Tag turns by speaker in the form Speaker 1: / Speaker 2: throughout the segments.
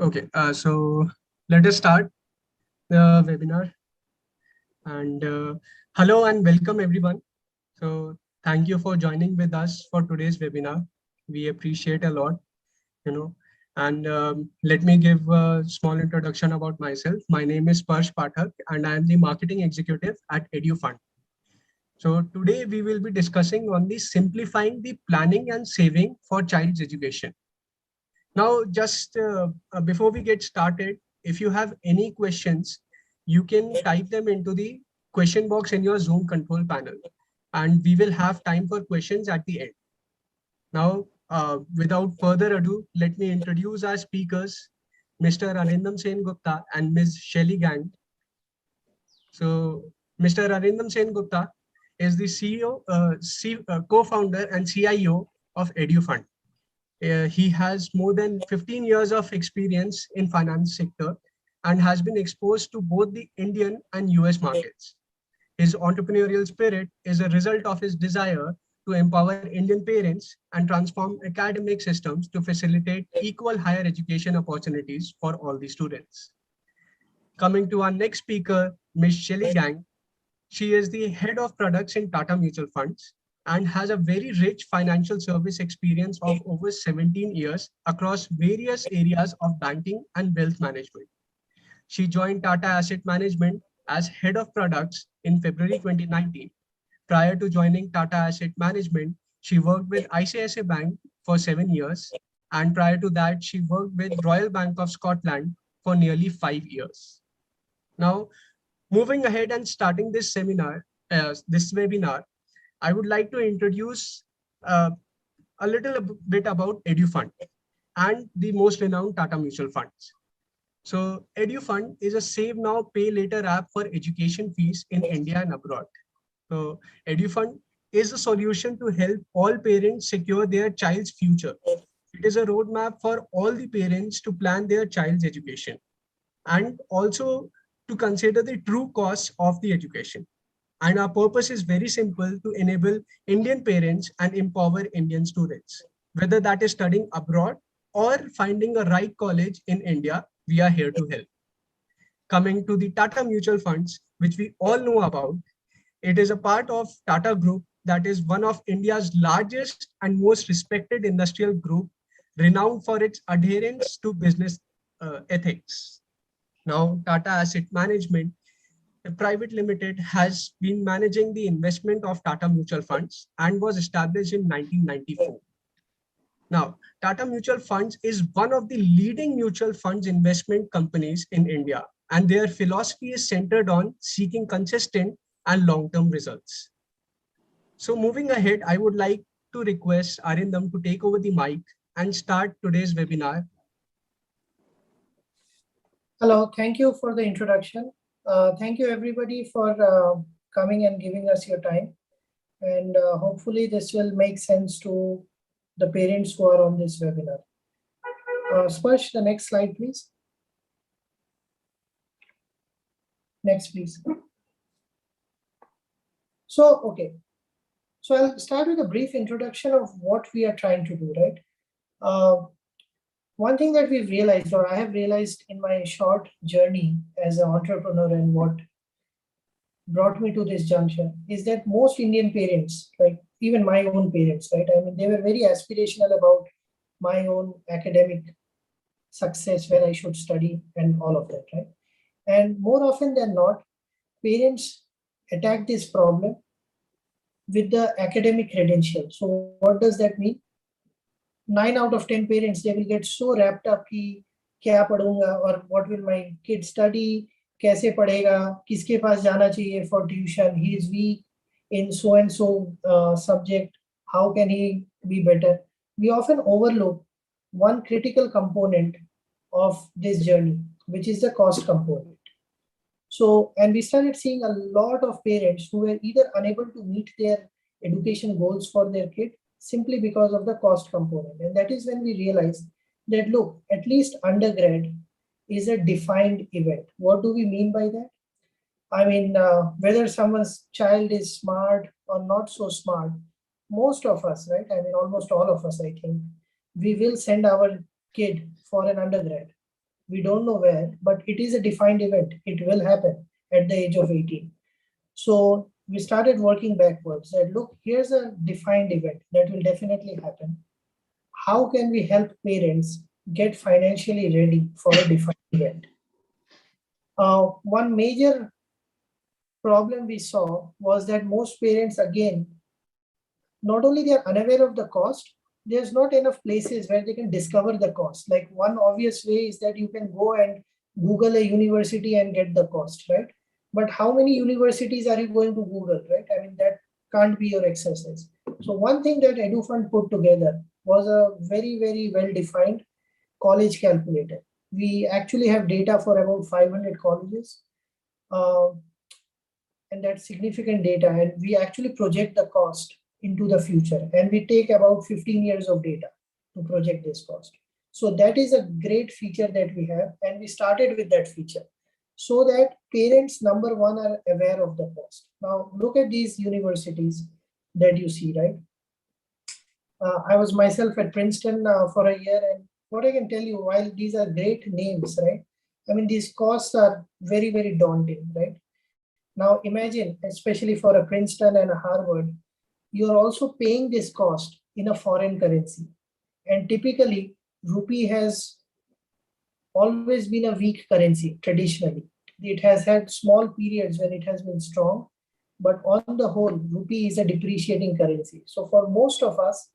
Speaker 1: Okay, so let us start the webinar. And hello and welcome everyone. So thank you for joining with us for today's webinar. We appreciate a lot, you know. And let me give a small introduction about myself. My name is Parsh Pathak and I am the marketing executive at Edu Fund. So today we will be discussing on the simplifying the planning and saving for child's education. Now, just before we get started, if you have any questions, you can type them into the question box in your Zoom control panel, and we will have time for questions at the end. Now, without further ado, let me introduce our speakers, Mr. Arindam Sen Gupta and Ms. Shelly Gang. So, Mr. Arindam Sen Gupta is the co-founder and CIO of Edu Fund. He has more than 15 years of experience in finance sector and has been exposed to both the Indian and US markets. His entrepreneurial spirit is a result of his desire to empower Indian parents and transform academic systems to facilitate equal higher education opportunities for all the students. Coming to our next speaker, Ms. Shelly Gang. She is the head of products in Tata Mutual Funds and has a very rich financial service experience of over 17 years across various areas of banking and wealth management. She joined Tata Asset Management as head of products in February 2019. Prior to joining Tata Asset Management, she worked with ICICI Bank for 7 years. And prior to that, she worked with Royal Bank of Scotland for nearly 5 years. Now, moving ahead and starting this webinar, I would like to introduce a little bit about Edu Fund and the most renowned Tata Mutual Funds. So Edu Fund is a save now, pay later app for education fees in India and abroad. So Edu Fund is a solution to help all parents secure their child's future. It is a roadmap for all the parents to plan their child's education and also to consider the true costs of the education. And our purpose is very simple: to enable Indian parents and empower Indian students. Whether that is studying abroad or finding a right college in India, we are here to help. Coming to the Tata Mutual Funds, which we all know about, it is a part of Tata Group that is one of India's largest and most respected industrial group, renowned for its adherence to business ethics. Now, Tata Asset Management Private Limited has been managing the investment of Tata Mutual Funds and was established in 1994. Now, Tata Mutual Funds is one of the leading mutual funds investment companies in India, and their philosophy is centered on seeking consistent and long-term results. So moving ahead, I would like to request Arindam to take over the mic and start today's webinar.
Speaker 2: Hello, thank you for the introduction. Thank you everybody for coming and giving us your time. And hopefully this will make sense to the parents who are on this webinar. Sparsh, the next slide, please. Next, please. So, okay. So I'll start with a brief introduction of what we are trying to do, right? One thing that we've realized, or I have realized in my short journey as an entrepreneur and what brought me to this junction, is that most Indian parents, like even my own parents, right? I mean, they were very aspirational about my own academic success, where I should study and all of that, right? And more often than not, parents attack this problem with the academic credential. So what does that mean? 9 out of 10 parents, they will get so wrapped up कि क्या पढ़ूंगा or what will my kid study, कैसे पढ़ेगा, किसके पास जाना चाहिए for tuition, he is weak in so and so subject, how can he be better? We often overlook one critical component of this journey, which is the cost component. So, and we started seeing a lot of parents who were either unable to meet their education goals for their kid simply because of the cost component. And that is when we realized that, look, at least undergrad is a defined event. What do we mean by that? I mean, whether someone's child is smart or not so smart, most of us, right? I mean, almost all of us, I think, we will send our kid for an undergrad. We don't know where, but it is a defined event. It will happen at the age of 18. So we started working backwards. Said, look, here's a defined event that will definitely happen. How can we help parents get financially ready for a defined event? One major problem we saw was that most parents, again, not only they are unaware of the cost, there's not enough places where they can discover the cost. Like one obvious way is that you can go and Google a university and get the cost, right? But how many universities are you going to Google, right? I mean, that can't be your exercise. So one thing that Edu Fund put together was a very, very well-defined college calculator. We actually have data for about 500 colleges. Uh, and that's significant data, and we actually project the cost into the future, and we take about 15 years of data to project this cost. So that is a great feature that we have, and we started with that feature so that parents, number one, are aware of the cost. Now look at these universities that you see, right? I was myself at Princeton for a year, and what I can tell you, while these are great names, right? I mean, these costs are very, very daunting, right? Now imagine, especially for a Princeton and a Harvard, you are also paying this cost in a foreign currency. And typically, rupee has always been a weak currency traditionally. It has had small periods when it has been strong, but on the whole, rupee is a depreciating currency. So for most of us,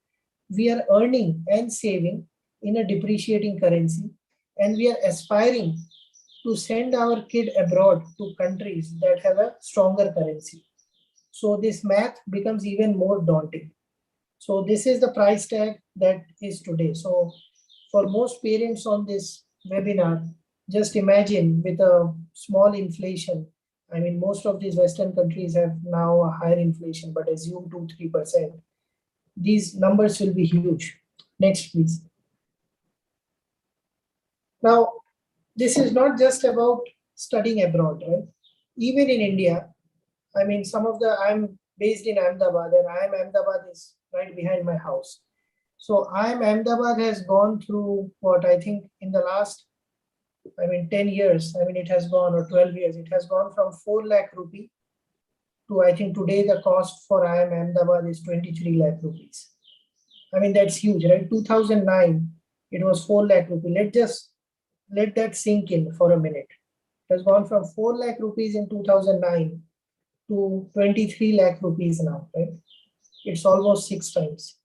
Speaker 2: we are earning and saving in a depreciating currency, and we are aspiring to send our kid abroad to countries that have a stronger currency. So this math becomes even more daunting. So this is the price tag that is today. So for most parents on this webinar, just imagine with a small inflation. I mean, most of these Western countries have now a higher inflation, but assume 2-3%. These numbers will be huge. Next, please. Now, this is not just about studying abroad, right? Even in India, I mean, I'm based in Ahmedabad, and Ahmedabad is right behind my house. So Ahmedabad has gone through what I think in the last, 10 years, it has gone, or 12 years, it has gone from 4 lakh rupee to, I think today the cost for Ahmedabad is 23 lakh rupees. I mean, that's huge, right? 2009, it was 4 lakh rupee. Let that sink in for a minute. It has gone from 4 lakh rupees in 2009 to 23 lakh rupees now, right? It's almost 6 times.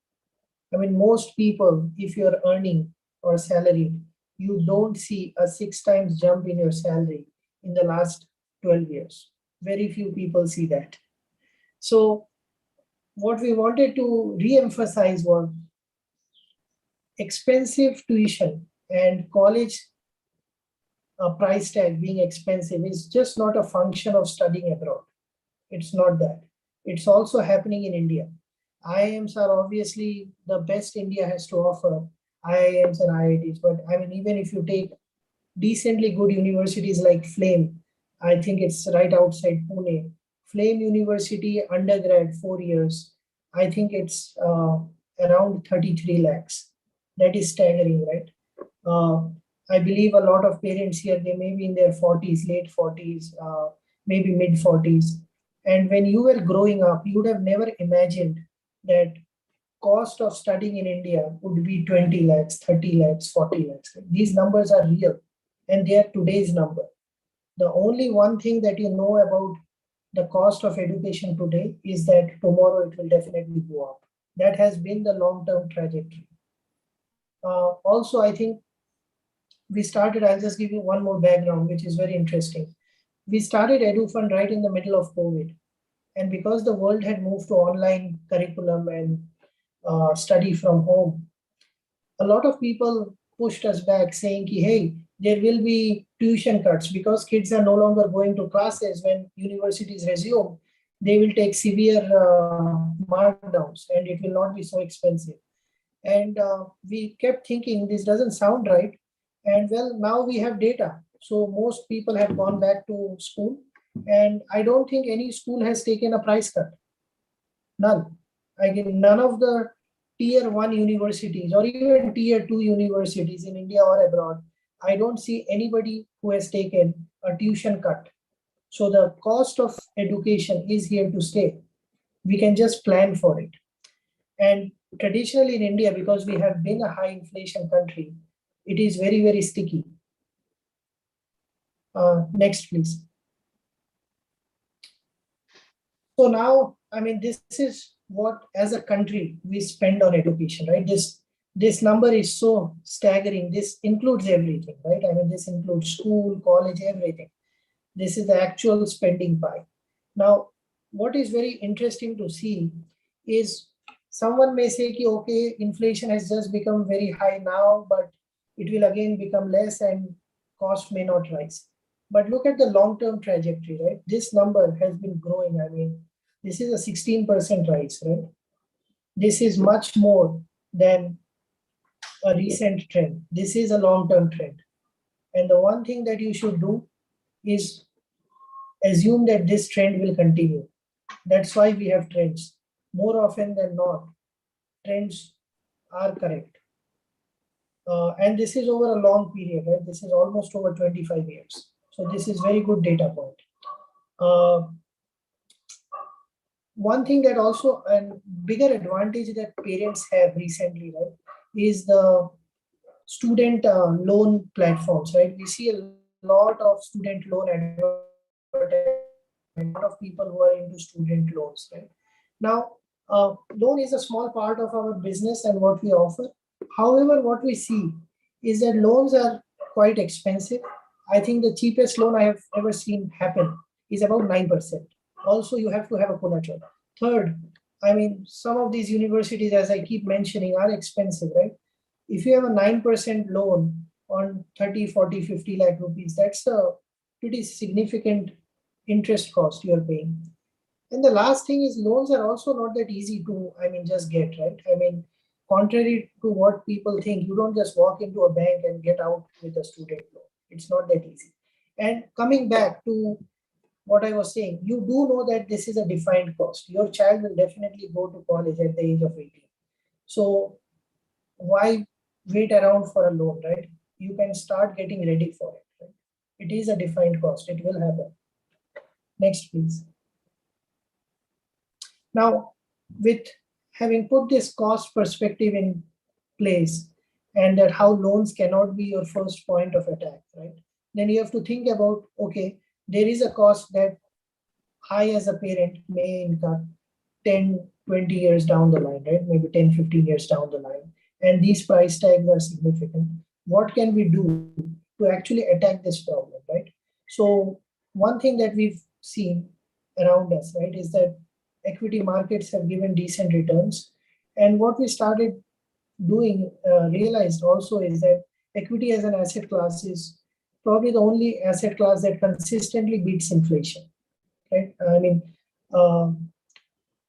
Speaker 2: I mean, most people, if you're earning or salaried, you don't see a 6 times jump in your salary in the last 12 years. Very few people see that. So what we wanted to re-emphasize was expensive tuition and college price tag being expensive is just not a function of studying abroad. It's not that. It's also happening in India. IIMs are obviously the best India has to offer, IIMs and IITs. But I mean, even if you take decently good universities like Flame, I think it's right outside Pune. Flame University undergrad 4 years, I think it's around 33 lakhs. That is staggering, right? I believe a lot of parents here, they may be in their 40s, late 40s, maybe mid 40s. And when you were growing up, you would have never imagined that cost of studying in India would be 20 lakhs, 30 lakhs, 40 lakhs. These numbers are real, and they are today's number. The only one thing that you know about the cost of education today is that tomorrow it will definitely go up. That has been the long-term trajectory. Also, I think I'll just give you one more background, which is very interesting. We started Edu Fund right in the middle of COVID. And because the world had moved to online curriculum and study from home, a lot of people pushed us back saying, hey, there will be tuition cuts because kids are no longer going to classes. When universities resume, they will take severe markdowns and it will not be so expensive. And we kept thinking this doesn't sound right. And well, now we have data. So most people have gone back to school. And I don't think any school has taken a price cut. None. Again, none of the tier 1 universities or even tier 2 universities in India or abroad I don't see anybody who has taken a tuition cut. So the cost of education is here to stay. We can just plan for it. And traditionally in India, because we have been a high inflation country, it is very, very sticky. Next, please. So now, I mean, this is what as a country we spend on education, right? This number is so staggering. This includes everything, right? I mean, this includes school, college, everything. This is the actual spending pie. Now, what is very interesting to see is someone may say, okay, inflation has just become very high now, but it will again become less and cost may not rise. But look at the long-term trajectory, right? This number has been growing. I mean, this is a 16% rise, right? This is much more than a recent trend. This is a long-term trend. And the one thing that you should do is assume that this trend will continue. That's why we have trends. More often than not, trends are correct. And this is over a long period, right? This is almost over 25 years. So this is very good data point. One thing that also a bigger advantage that parents have recently, right, is the student loan platforms, right? We see a lot of student loan advertising, a lot of people who are into student loans, right? Now, loan is a small part of our business and what we offer. However, what we see is that loans are quite expensive. I think the cheapest loan I have ever seen happen is about 9%. Also, you have to have a collateral. Third, I mean, some of these universities, as I keep mentioning, are expensive, right? If you have a 9% loan on 30, 40, 50 lakh rupees, that's a pretty significant interest cost you're paying. And the last thing is loans are also not that easy to, I mean, just get, right? I mean, contrary to what people think, you don't just walk into a bank and get out with a student loan. It's not that easy. And coming back to what I was saying, you do know that this is a defined cost. Your child will definitely go to college at the age of 18. So why wait around for a loan, right? You can start getting ready for it. Right? It is a defined cost. It will happen. Next, please. Now, with having put this cost perspective in place and that how loans cannot be your first point of attack, right? Then you have to think about, okay, there is a cost that I as a parent may incur 10, 20 years down the line, right? Maybe 10, 15 years down the line. And these price tags are significant. What can we do to actually attack this problem, right? So one thing that we've seen around us, right, is that equity markets have given decent returns. And what we started doing, realized also is that equity as an asset class is probably the only asset class that consistently beats inflation, right? I mean,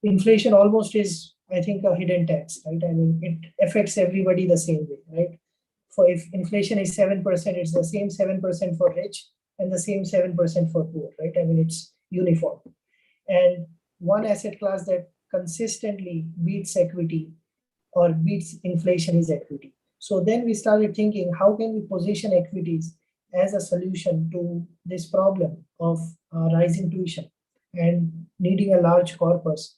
Speaker 2: inflation almost is, I think, a hidden tax, right? I mean, it affects everybody the same way, right? For if inflation is 7%, it's the same 7% for rich and the same 7% for poor, right? I mean, it's uniform. And one asset class that consistently beats equity or beats inflation is equity. So then we started thinking, how can we position equities as a solution to this problem of rising tuition and needing a large corpus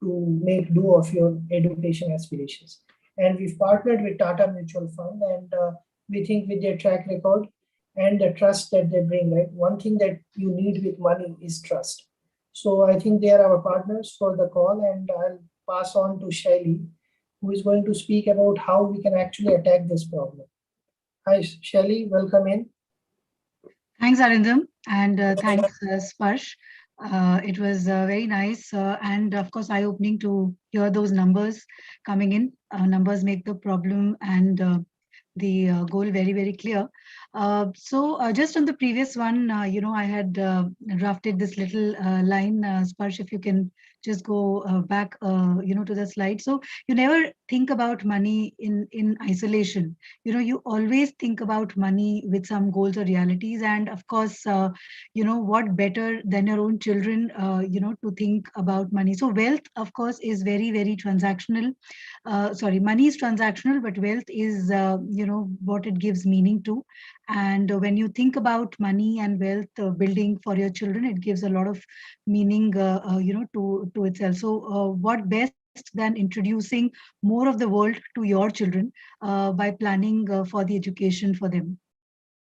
Speaker 2: to make do of your education aspirations. And we've partnered with Tata Mutual Fund, and we think with their track record and the trust that they bring, right? One thing that you need with money is trust. So I think they are our partners for the call, and I'll pass on to Shaili, who is going to speak about how we can actually attack this problem. Hi, Shaili, welcome in.
Speaker 3: Thanks, Arindam, and thanks, Sparsh. It was very nice and, of course, eye-opening to hear those numbers coming in. Numbers make the problem and the goal very, very clear. So just on the previous one, I had drafted this little line, Sparsh, if you can just go back, to the slide. So you never think about money in isolation. You always think about money with some goals or realities. And of course, what better than your own children, to think about money. So wealth, of course, is very, very transactional. Money is transactional, but wealth is, what it gives meaning to. And when you think about money and wealth building for your children, it gives a lot of meaning, to itself. So, what best than introducing more of the world to your children by planning for the education for them.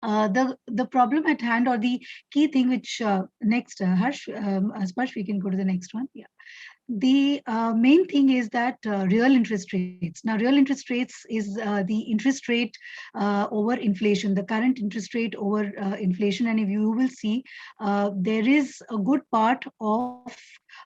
Speaker 3: The problem at hand, or the key thing, which next, Harsh, Sparsh, we can go to the next one. Yeah. The main thing is that real interest rates. Now, real interest rates is the interest rate over inflation, the current interest rate over inflation. And if you will see, there is a good part of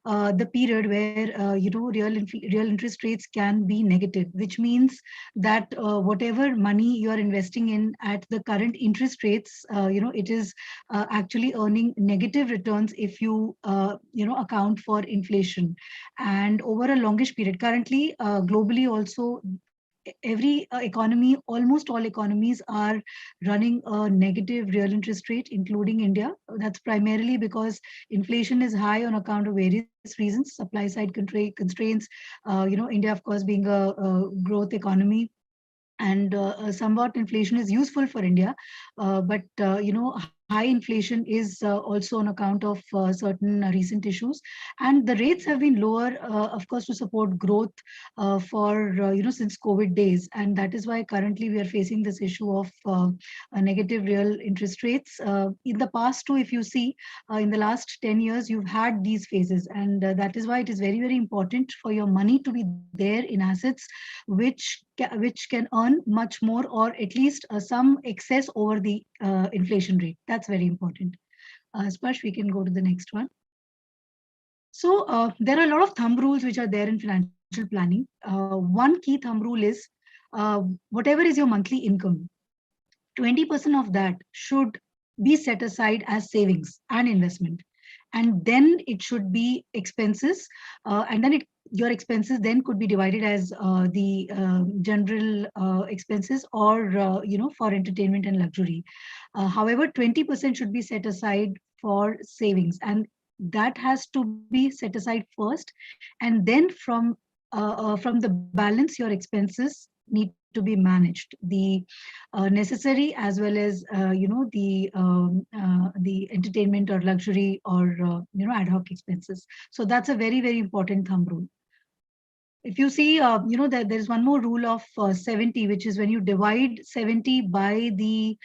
Speaker 3: the period where real interest rates can be negative, which means that whatever money you are investing in at the current interest rates, it is actually earning negative returns if you account for inflation. And over a longish period, currently globally also, every economy, almost all economies are running a negative real interest rate, including India. That's primarily because inflation is high on account of various reasons, supply side constraints, India, of course, being a growth economy, and somewhat inflation is useful for India, but high inflation is also on account of certain recent issues, and the rates have been lower, of course, to support growth for since COVID days, and that is why currently we are facing this issue of a negative real interest rates. In the past too, if you see, in the last 10 years, you've had these phases, and that is why it is very, very important for your money to be there in assets which can earn much more, or at least some excess over the inflation rate. That's very important. Sparsh, we can go to the next one. So there are a lot of thumb rules which are there in financial planning. One key thumb rule is whatever is your monthly income, 20% of that should be set aside as savings and investment. And then it should be expenses. And then your expenses then could be divided as the general expenses, or, for entertainment and luxury. However, 20% should be set aside for savings. And that has to be set aside first. And then from the balance, your expenses need to be managed. The necessary, as well as the entertainment or luxury, or ad hoc expenses. So that's a very, very important thumb rule. If you see, there's one more rule of 70, which is when you divide 70 by the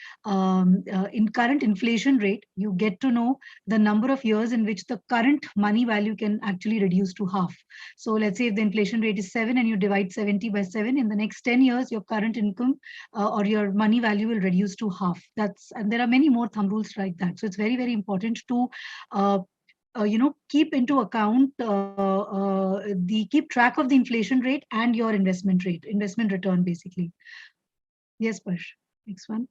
Speaker 3: in current inflation rate, you get to know the number of years in which the current money value can actually reduce to half. So let's say if the inflation rate is 7 and you divide 70 by 7, in the next 10 years, your current income or your money value will reduce to half. And there are many more thumb rules like that. So it's very, very important to keep into account keep track of the inflation rate and your investment return, basically. Yes, Parsh, next one.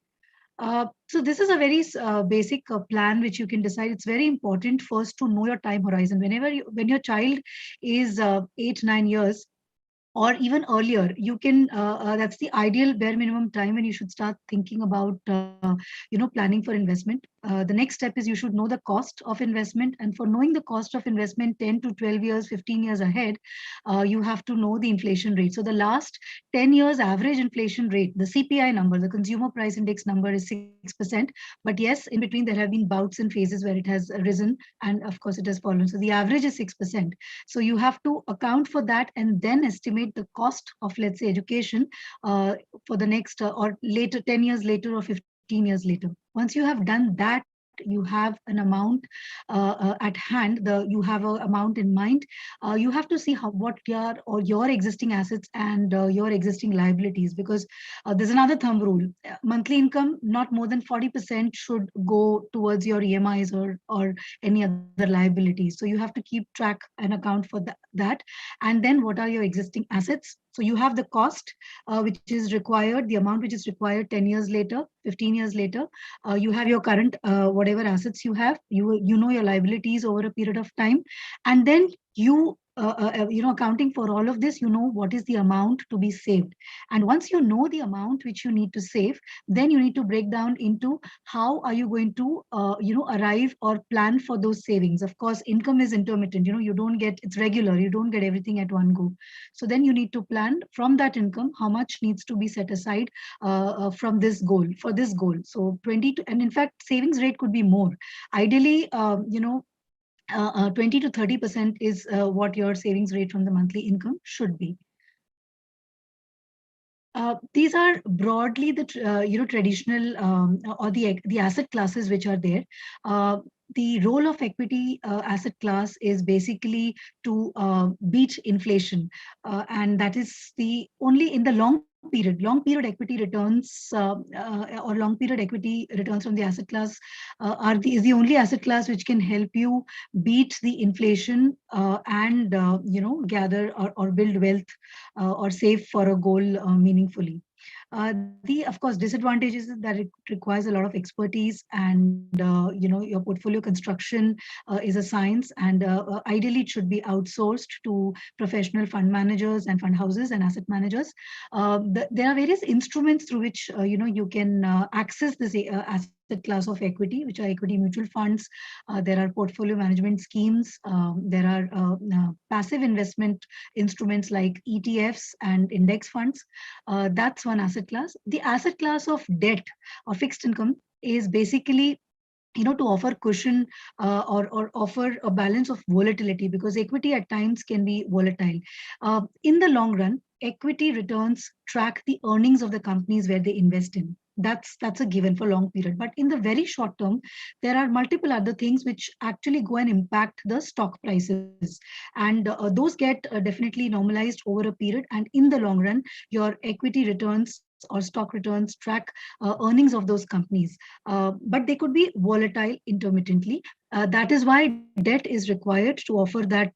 Speaker 3: So this is a very basic plan which you can decide. It's very important first to know your time horizon. When your child is 8-9 years, or even earlier, you can that's the ideal bare minimum time when you should start thinking about planning for investment. The next step is you should know the cost of investment, and for knowing the cost of investment 10 to 12 years, 15 years ahead, you have to know the inflation rate. So the last 10 years average inflation rate, the CPI number, the consumer price index number, is 6%. But yes, in between there have been bouts and phases where it has risen, and of course it has fallen. So the average is 6%. So you have to account for that and then estimate the cost of, let's say, education for the next or later, 10 years later or 15 years later. Once you have done that, you have an amount at hand. You have an amount in mind. You have to see what your existing assets and your existing liabilities, because there's another thumb rule. Monthly income, not more than 40% should go towards your EMIs or any other liabilities. So you have to keep track and account for that. And then what are your existing assets? So you have the cost which is required, the amount which is required 10 years later, 15 years later. You have your current whatever assets you have. You know your liabilities over a period of time, and then you accounting for all of this, you know what is the amount to be saved. And once you know the amount which you need to save, then you need to break down into how are you going to, arrive or plan for those savings. Of course, income is intermittent. You don't get, it's regular. You don't get everything at one go. So then you need to plan from that income how much needs to be set aside from this goal, for this goal. So 20 to, and in fact, savings rate could be more. Ideally, 20 to 30% is what your savings rate from the monthly income should be. These are broadly the traditional or the asset classes which are there. The role of equity asset class is basically to beat inflation, and that is the only in the long period equity returns or long period equity returns from the asset class is the only asset class which can help you beat the inflation and gather or build wealth or save for a goal meaningfully. The, of course, disadvantages is that it requires a lot of expertise, and your portfolio construction is a science, and ideally it should be outsourced to professional fund managers and fund houses and asset managers. There are various instruments through which you can access this asset class of equity, which are equity mutual funds. There are portfolio management schemes. There are passive investment instruments like ETFs and index funds. That's one asset class. The asset class of debt or fixed income is basically to offer cushion or offer a balance of volatility, because equity at times can be volatile. In the long run, equity returns track the earnings of the companies where they invest in. That's a given for long period. But in the very short term, there are multiple other things which actually go and impact the stock prices, and those get definitely normalized over a period. And in the long run, your equity returns or stock returns track earnings of those companies, but they could be volatile intermittently. That is why debt is required to offer that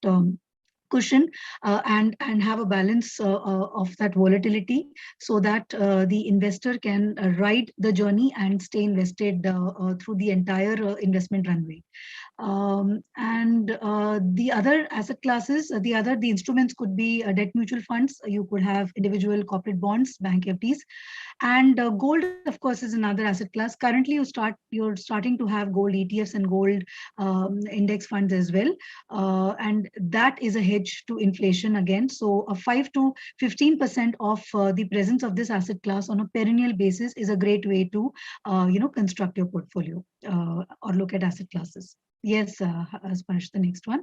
Speaker 3: cushion and have a balance of that volatility, so that the investor can ride the journey and stay invested through the entire investment runway. And the other asset classes, the instruments could be debt mutual funds. You could have individual corporate bonds, bank FDs, and gold, of course, is another asset class. Currently, you're starting to have gold ETFs and gold index funds as well, and that is a hedge to inflation again. So, a 5 to 15% of the presence of this asset class on a perennial basis is a great way to, construct your portfolio or look at asset classes. Yes, Sparsh, the next one.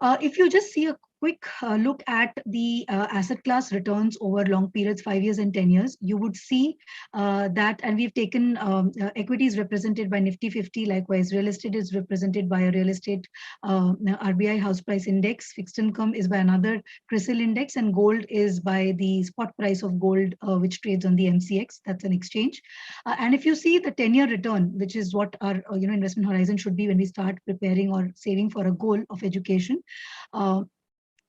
Speaker 3: If you just see a quick look at the asset class returns over long periods, 5 years and 10 years, you would see that, and we've taken equities represented by Nifty 50, likewise real estate is represented by a real estate RBI house price index, fixed income is by another CRISIL index, and gold is by the spot price of gold, which trades on the MCX, that's an exchange. And if you see the 10-year return, which is what our investment horizon should be when we start preparing or saving for a goal of education,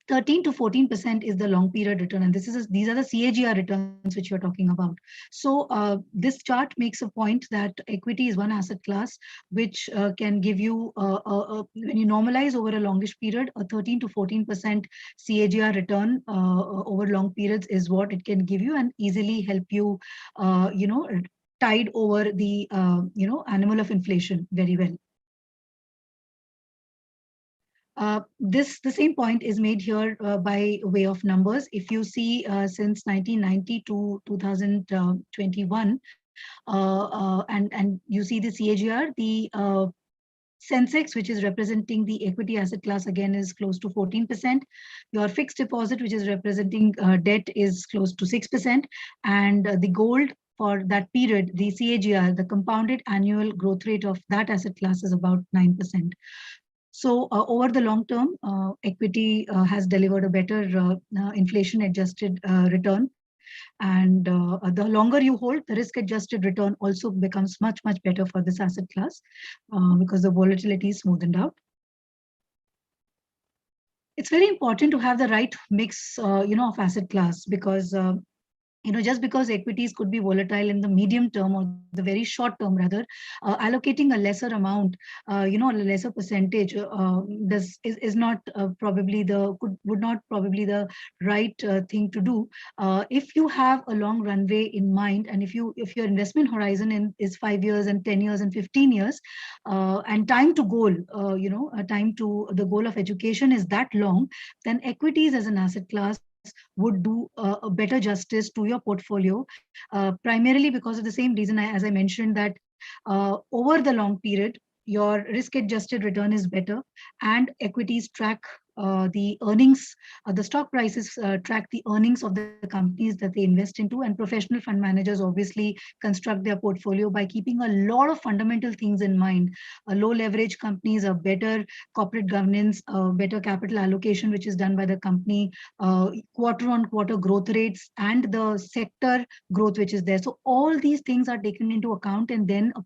Speaker 3: 13 to 14% is the long period return, and these are the CAGR returns which you're talking about. So this chart makes a point that equity is one asset class which can give you, when you normalize over a longish period, a 13 to 14% CAGR return over long periods is what it can give you, and easily help you, tide over the animal of inflation very well. The same point is made here by way of numbers. If you see since 1990 to 2021, and you see the CAGR, the Sensex, which is representing the equity asset class, again is close to 14%. Your fixed deposit, which is representing debt, is close to 6%. And the gold for that period, the CAGR, the compounded annual growth rate of that asset class is about 9%. So over the long term, equity has delivered a better inflation-adjusted return. And the longer you hold, the risk-adjusted return also becomes much, much better for this asset class because the volatility is smoothened out. It's very important to have the right mix, of asset class, because just because equities could be volatile in the medium term or the very short term rather, allocating a lesser amount, a lesser percentage is not probably would not probably the right thing to do. If you have a long runway in mind, and if your investment horizon is 5 years and 10 years and 15 years, and time to goal, time to the goal of education is that long, then equities as an asset class would do a better justice to your portfolio, primarily because of the same reason as I mentioned, that over the long period, your risk adjusted return is better, and equities track the earnings, the stock prices track the earnings of the companies that they invest into, and professional fund managers obviously construct their portfolio by keeping a lot of fundamental things in mind. Low leverage companies, a better corporate governance, better capital allocation, which is done by the company, quarter on quarter growth rates, and the sector growth which is there. So all these things are taken into account, and then a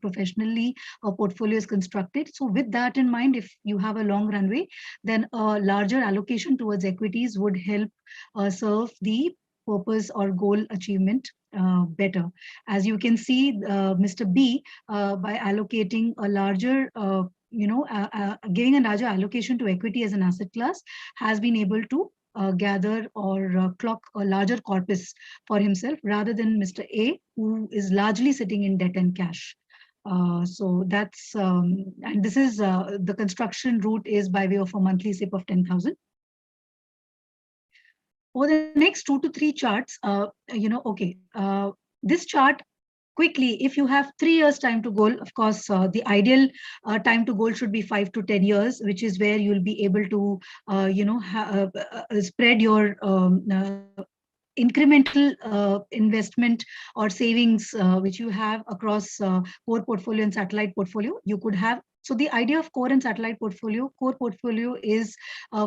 Speaker 3: portfolio is constructed. So with that in mind, if you have a long runway, then a larger allocation towards equities would help serve the purpose or goal achievement better. As you can see, Mr. B, by allocating a larger giving a larger allocation to equity as an asset class, has been able to gather or clock a larger corpus for himself, rather than Mr. A, who is largely sitting in debt and cash. So that's, and this is the construction route is by way of a monthly SIP of 10,000. Over the next 2 to 3 charts, this chart quickly, if you have 3 years time to goal, of course, the ideal time to goal should be 5 to 10 years, which is where you'll be able to, spread your incremental investment or savings which you have across core portfolio and satellite portfolio. You could have, so the idea of core and satellite portfolio, core portfolio is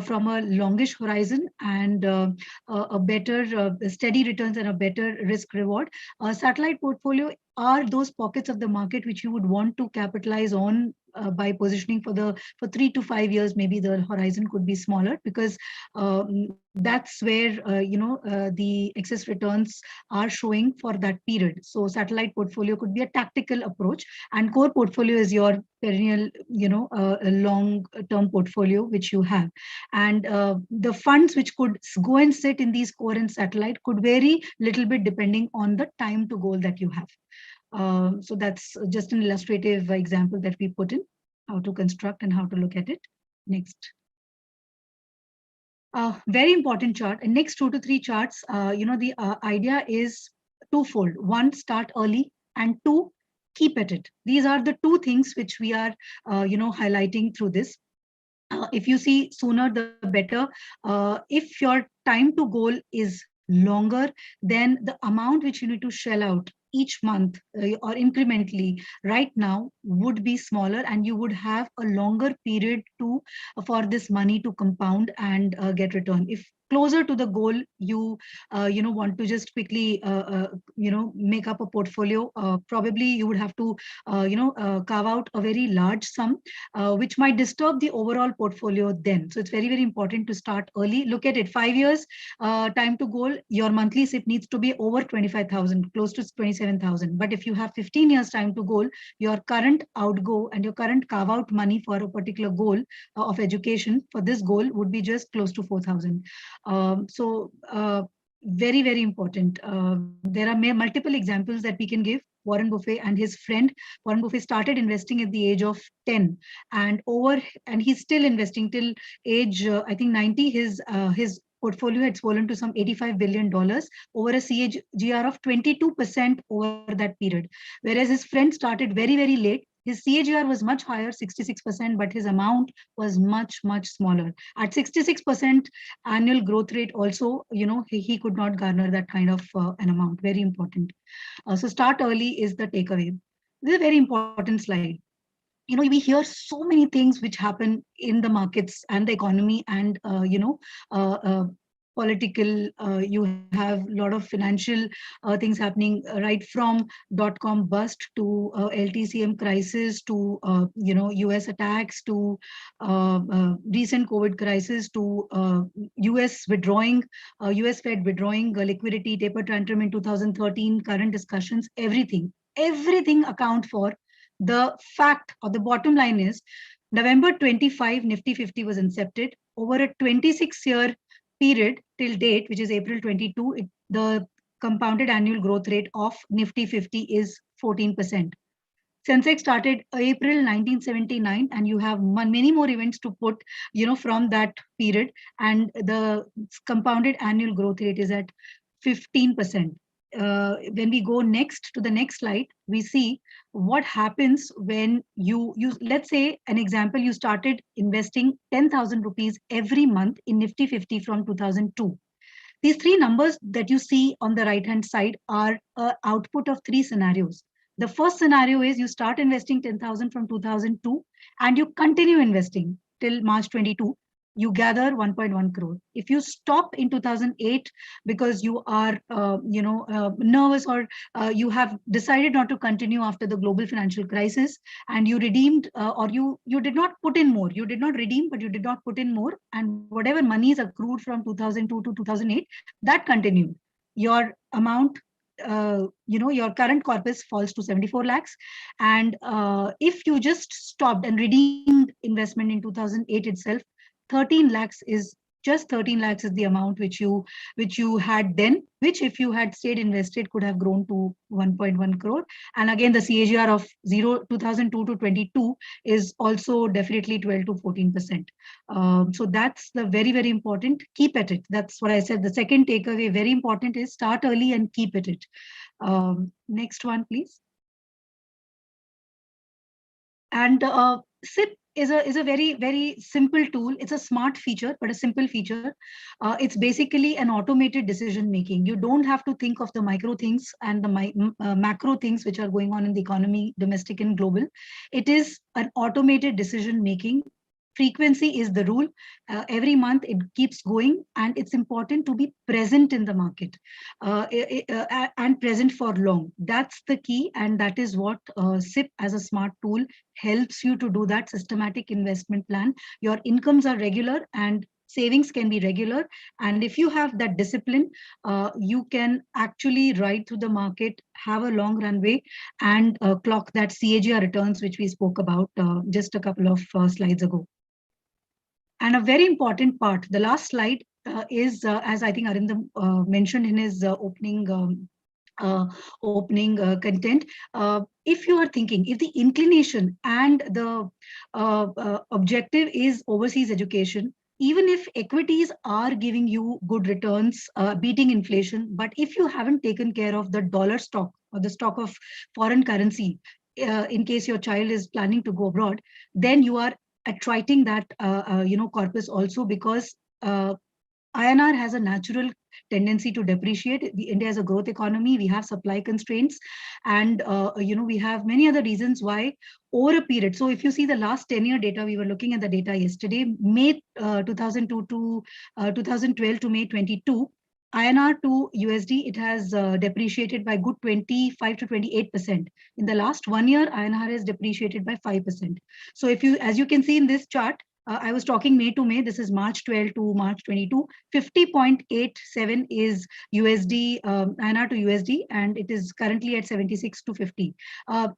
Speaker 3: from a longish horizon and a better steady returns and a better risk reward. Satellite portfolio are those pockets of the market which you would want to capitalize on by positioning for 3 to 5 years. Maybe the horizon could be smaller, because that's where the excess returns are showing for that period. So satellite portfolio could be a tactical approach, and core portfolio is your perennial, a long term portfolio which you have. And the funds which could go and sit in these core and satellite could vary little bit depending on the time to goal that you have. So that's just an illustrative example that we put in, how to construct and how to look at it. Next. Very important chart. And next 2 to 3 charts, the idea is twofold. One, start early, and two, keep at it. These are the two things which we are, highlighting through this. If you see sooner, the better. If your time to goal is longer, then the amount which you need to shell out each month or incrementally right now would be smaller, and you would have a longer period for this money to compound and get return. If closer to the goal, you want to just quickly make up a portfolio, probably you would have to carve out a very large sum which might disturb the overall portfolio then. So it's very, very important to start early. Look at it, 5 years time to goal, your monthly SIP needs to be over 25,000, close to 27,000. But if you have 15 years time to goal, your current outgo and your current carve out money for a particular goal of education for this goal would be just close to 4,000. Very, very important. There are multiple examples that we can give. Warren Buffett and his friend. Warren Buffett started investing at the age of 10, and he's still investing till age, I think 90. His portfolio had swollen to some $85 billion over a CAGR of 22% over that period. Whereas his friend started very, very late. His CAGR was much higher, 66%, but his amount was much, much smaller. At 66% annual growth rate also, he could not garner that kind of an amount. Very important. So start early is the takeaway. This is a very important slide. We hear so many things which happen in the markets and the economy and, political, you have a lot of financial things happening, right from dot-com bust to LTCM crisis to US attacks to recent COVID crisis to US withdrawing, US Fed withdrawing liquidity, taper tantrum in 2013, current discussions, everything account for the fact, or the bottom line is November 25 Nifty 50 was incepted. Over a 26-year period till date, which is April 22, the compounded annual growth rate of Nifty 50 is 14%. Sensex started April 1979, and you have many more events to put, from that period, and the compounded annual growth rate is at 15%. When we go next to the next slide, we see what happens when you let's say an example, you started investing 10,000 rupees every month in Nifty 50 from 2002. These three numbers that you see on the right hand side are an output of three scenarios. The first scenario is you start investing 10,000 from 2002 and you continue investing till March 22. You gather 1.1 crore. If you stop in 2008 because you are nervous, or you have decided not to continue after the global financial crisis, and you redeemed or you did not put in more, you did not redeem, but you did not put in more, and whatever money is accrued from 2002 to 2008, that continued. Your amount, your current corpus falls to 74 lakhs. And if you just stopped and redeemed investment in 2008 itself, 13 lakhs is just 13 lakhs is the amount which you had then, which if you had stayed invested could have grown to 1.1 crore. And again, the CAGR of 2002 to 22 is also definitely 12 to 14%. So that's the very, very important. Keep at it. That's what I said. The second takeaway, very important, is start early and keep at it. Next one, please. And SIP is a very, very simple tool. It's a smart feature, but a simple feature. It's basically an automated decision making. You don't have to think of the micro things and the macro things which are going on in the economy, domestic and global. It is an automated decision making. Frequency is the rule. Every month it keeps going, and it's important to be present in the market and present for long. That's the key, and that is what SIP as a smart tool helps you to do. That systematic investment plan. Your incomes are regular and savings can be regular, and if you have that discipline, you can actually ride through the market, have a long runway, and clock that CAGR returns which we spoke about just a couple of slides ago. And a very important part, the last slide, is as I think Arindam mentioned in his opening content. If you are thinking, if the inclination and the objective is overseas education, even if equities are giving you good returns, beating inflation, but if you haven't taken care of the dollar stock or the stock of foreign currency, in case your child is planning to go abroad, then you are attriting that corpus also, because INR has a natural tendency to depreciate. India is a growth economy. We have supply constraints, and we have many other reasons why over a period. So if you see the last 10-year data, we were looking at the data yesterday, May 2002 to 2012 to May 22, INR to USD, it has depreciated by good 25 to 28%. In the last 1 year, INR has depreciated by 5%. So if you, as you can see in this chart, I was talking May to May, this is March 12 to March 22, 50.87 is USD, INR to USD, and it is currently at 76 to 50.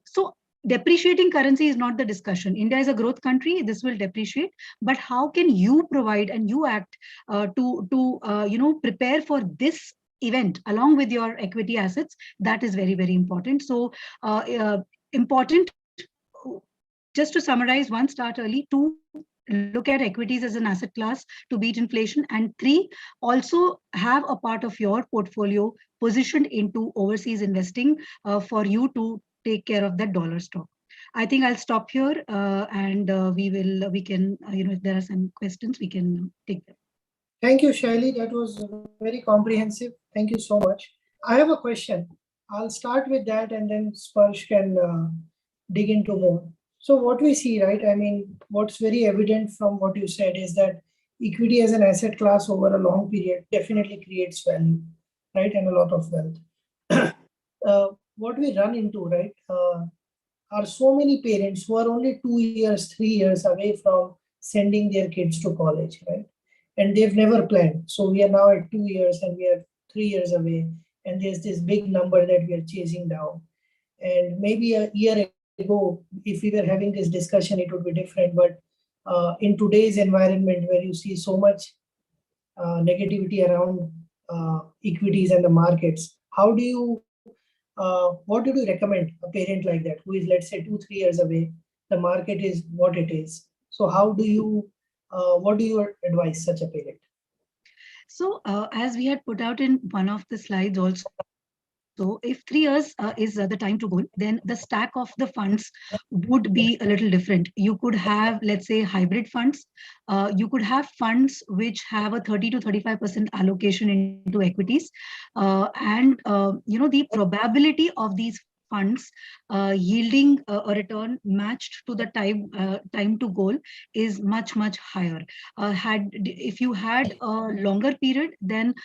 Speaker 3: So depreciating currency is not the discussion. India is a growth country, this will depreciate, but how can you provide and you act to prepare for this event along with your equity assets? That is very, very important. So important, just to summarize: 1, start early; 2, look at equities as an asset class to beat inflation; and 3, also have a part of your portfolio positioned into overseas investing for you to take care of that dollar stock. I think I'll stop here, and we can, if there are some questions, we can take them.
Speaker 2: Thank you, Shaili. That was very comprehensive. Thank you so much. I have a question. I'll start with that, and then Sparsh can dig into more. So what we see, right? I mean, what's very evident from what you said is that equity as an asset class over a long period definitely creates value, right? And a lot of wealth. What we run into, right, are so many parents who are only 2 years, 3 years away from sending their kids to college, right? And they've never planned. So we are now at 2 years and we are 3 years away, and there's this big number that we are chasing down. And maybe a year ago, if we were having this discussion, it would be different. But in today's environment where you see so much negativity around equities and the markets, how do you what do you recommend a parent like that who is, let's say, 2 3 years away? The market is what it is. So how do you what do you advise such a parent?
Speaker 3: So as we had put out in one of the slides also, if 3 years is the time to goal, then the stack of the funds would be a little different. You could have, let's say, hybrid funds. You could have funds which have a 30 to 35% allocation into equities. And the probability of these funds yielding a return matched to the time to goal is much higher. If you had a longer period, then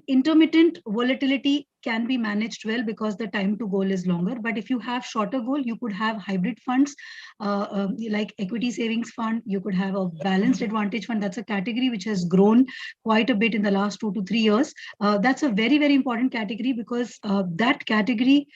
Speaker 3: intermittent volatility can be managed well because the time to goal is longer. But if you have shorter goal, you could have hybrid funds like equity savings fund. You could have a balanced advantage fund. That's a category which has grown quite a bit in the last 2 to 3 years. That's a very important category because that category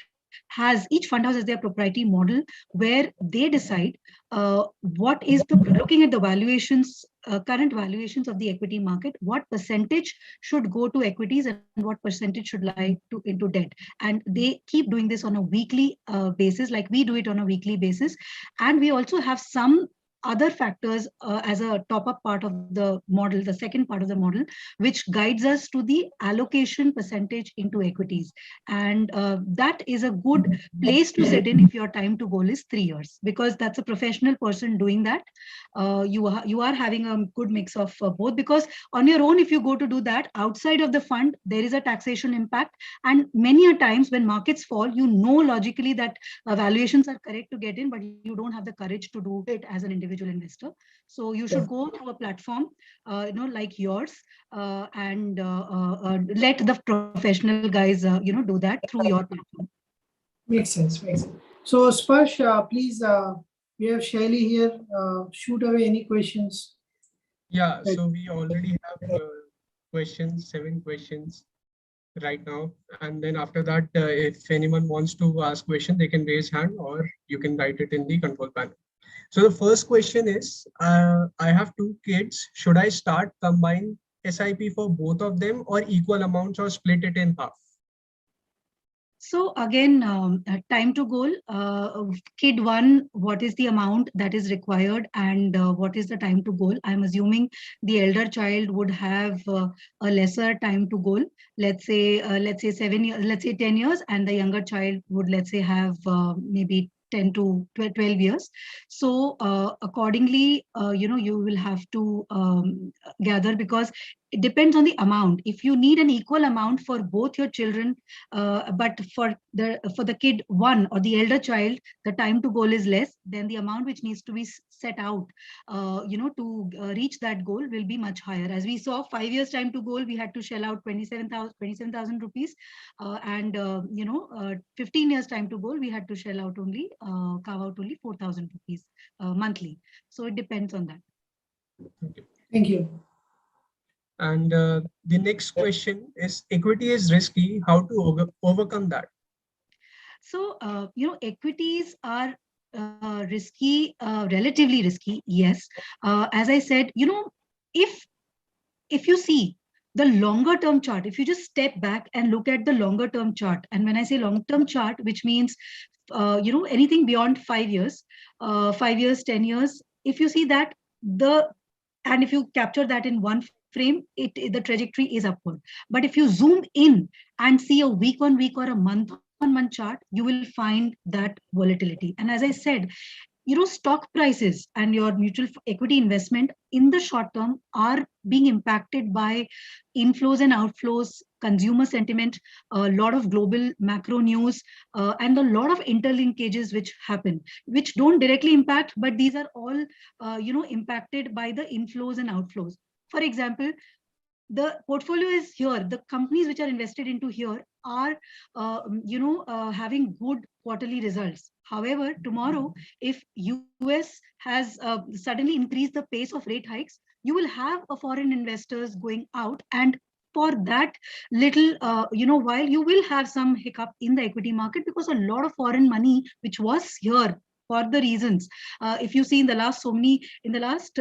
Speaker 3: each fund house has their proprietary model where they decide what is looking at the valuations, current valuations of the equity market, what percentage should go to equities and what percentage should lie into debt. And they keep doing this on a weekly basis, like we do it on a weekly basis. And we also have some other factors as a top-up part of the model, the second part of the model, which guides us to the allocation percentage into equities. And that is a good place to sit in if your time to goal is 3 years, because that's a professional person doing that. You are having a good mix of both, because on your own, if you go to do that outside of the fund, there is a taxation impact. And many a times when markets fall, you know logically that valuations are correct to get in, but you don't have the courage to do it as an individual investor. So you should go through a platform like yours, and let the professional guys do that through your platform.
Speaker 2: Makes sense, makes sense. So Sparsh, please, we have Shaili here. Shoot away any questions.
Speaker 1: Yeah, so we already have questions, 7 questions right now. And then after that, if anyone wants to ask question, they can raise hand or you can write it in the control panel. So the first question is, I have 2 kids. Should I start combine SIP for both of them or equal amounts or split it in half?
Speaker 3: So again, time to goal, kid 1, what is the amount that is required and what is the time to goal? I'm assuming the elder child would have a lesser time to goal. Let's say 7 years, let's say 10 years, and the younger child would, let's say, have maybe 10 to 12 years. So accordingly, you will have to gather, because it depends on the amount. If you need an equal amount for both your children, but for the kid 1 or the elder child, the time to goal is less, then the amount which needs to be set out to reach that goal will be much higher. As we saw, 5 years time to goal, we had to shell out 27,000 rupees, and 15 years time to goal, we had to shell out only carve out only 4,000 rupees monthly. So it depends on that.
Speaker 2: Thank you.
Speaker 1: And the next question is, equity is risky. How to overcome that?
Speaker 3: So, equities are risky, relatively risky. Yes. As I said, if you see the longer term chart, if you just step back and look at the longer term chart, and when I say long term chart, which means anything beyond 5 years, 5 years, 10 years, if you see that and if you capture that in one frame, the trajectory is upward. But if you zoom in and see a week on week or a month on month chart, you will find that volatility. And as I said, stock prices and your mutual equity investment in the short term are being impacted by inflows and outflows, consumer sentiment, a lot of global macro news, and a lot of interlinkages which happen, which don't directly impact, but these are all, impacted by the inflows and outflows. For example, the portfolio is here, the companies which are invested into here are having good quarterly results. However, tomorrow, if US has suddenly increased the pace of rate hikes, you will have a foreign investors going out, and for that little while, you will have some hiccup in the equity market, because a lot of foreign money which was here for the reasons, if you see in the last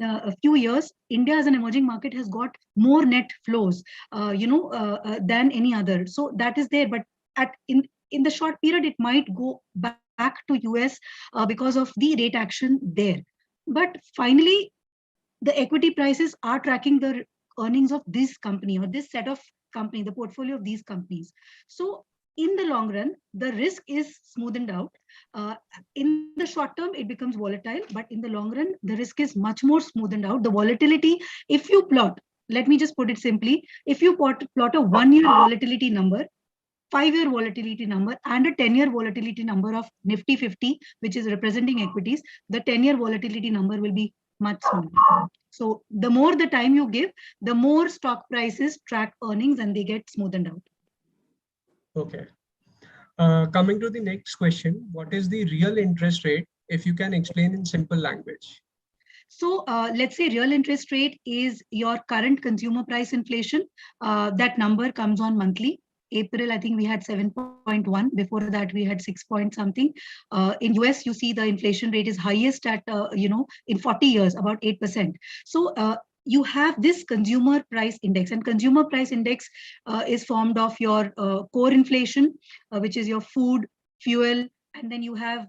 Speaker 3: a few years, India as an emerging market has got more net flows, than any other. So that is there, but in the short period, it might go back to US because of the rate action there. But finally, the equity prices are tracking the earnings of this company or this set of company, the portfolio of these companies. So in the long run, the risk is smoothened out. In the short term, it becomes volatile, but in the long run, the risk is much more smoothened out. The volatility, if you plot, let me just put it simply, if you plot a 1-year volatility number, 5-year volatility number, and a 10-year volatility number of Nifty 50, which is representing equities, the 10-year volatility number will be much smaller. So the more the time you give, the more stock prices track earnings and they get smoothened out.
Speaker 1: Okay. Coming to the next question, what is the real interest rate, if you can explain in simple language?
Speaker 3: So let's say real interest rate is your current consumer price inflation. That number comes on monthly. April, I think we had 7.1. Before that, we had 6 point something. In US, you see the inflation rate is highest at, in 40 years, about 8%. So you have this consumer price index, and consumer price index is formed of your core inflation, which is your food, fuel, and then you have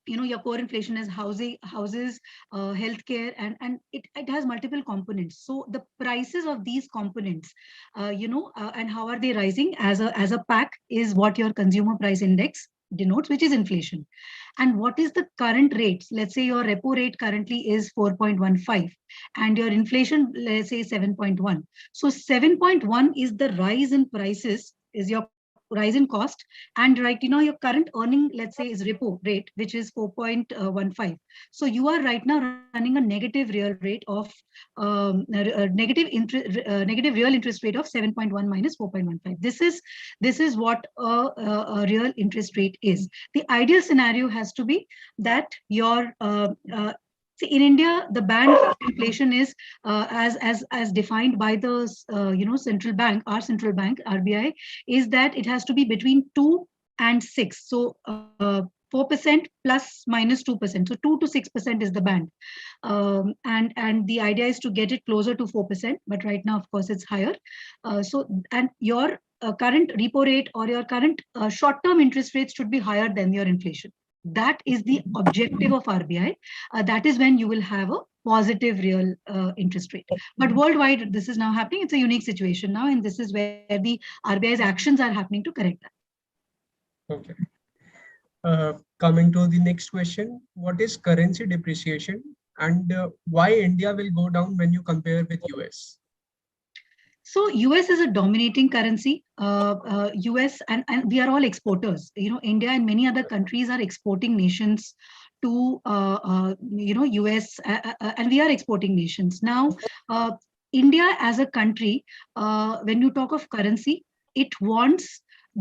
Speaker 3: your core inflation is houses, healthcare, and it has multiple components. So the prices of these components, and how are they rising as a pack is what your consumer price index denotes, which is inflation. And what is the current rates? Let's say your repo rate currently is 4.15 and your inflation, let's say 7.1. So 7.1 is the rise in prices, is your rise in cost, and right your current earning, let's say, is repo rate, which is 4.15. So you are right now running a negative real rate of negative real interest rate of 7.1 minus 4.15. This is what a real interest rate is. The ideal scenario has to be that your see, in India, the band of inflation is as defined by the central bank. Our central bank, RBI, is that it has to be between 2 and 6. So 4% plus minus 2%. So 2 to 6% is the band, and the idea is to get it closer to 4%. But right now, of course, it's higher. And your current repo rate or your current short-term interest rates should be higher than your inflation. That is the objective of RBI. That is when you will have a positive real interest rate. But worldwide, this is now happening. It's a unique situation now, and this is where the RBI's actions are happening to correct that.
Speaker 1: Okay. Coming to the next question, what is currency depreciation, and why India will go down when you compare with US?
Speaker 3: So US is a dominating currency. US and we are all exporters. India and many other countries are exporting nations to US, and we are exporting nations. Now, India as a country, when you talk of currency, it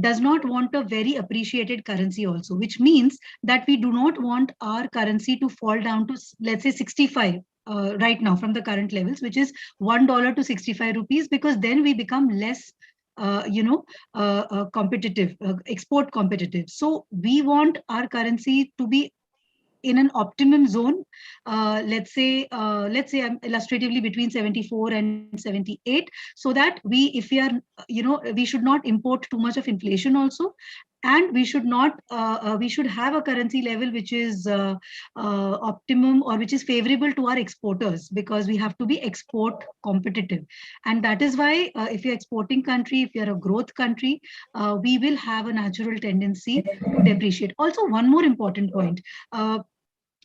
Speaker 3: does not want a very appreciated currency also, which means that we do not want our currency to fall down to, let's say, 65 right now from the current levels, which is $1 to 65 rupees, because then we become less competitive, export competitive. So we want our currency to be in an optimum zone, let's say illustratively between 74 and 78, so that we should not import too much of inflation also. And we should not, we should have a currency level which is optimum or which is favorable to our exporters, because we have to be export competitive. And that is why if you're exporting country, if you're a growth country, we will have a natural tendency to depreciate. Also, one more important point,